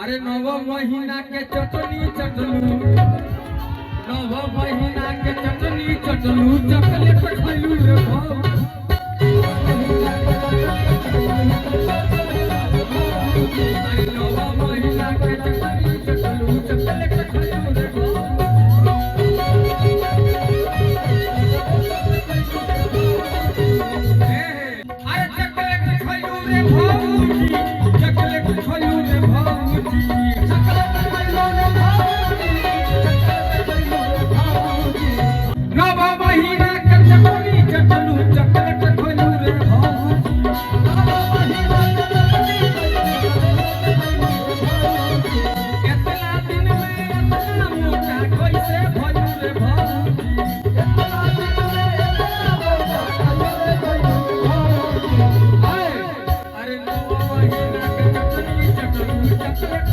अरे नव महीना के चटनी चटलू, नव महीना के चटनी चटलू, चॉकलेट खैलू रे भाऊ। अरे नव महीना के चटनी चटलू, चॉकलेट खैलू रे भाऊ। अरे चॉकलेट खैलू रे भाऊजी, चॉकलेट खैलू रे भाऊजी, चॉकलेट खैलू रे भाऊजी, चॉकलेट खैलू रे भाऊजी। नव महीना के चटनी चटलू, चॉकलेट खैलू रे भाऊजी। नव महीना के चटनी इतना दिन में इतना मोटा कैसे भइलू रे भाऊजी। इतना दिन में इतना मोटा कैसे भइलू रे भाऊजी। अरे नव महीना के चटनी चटलू, चॉकलेट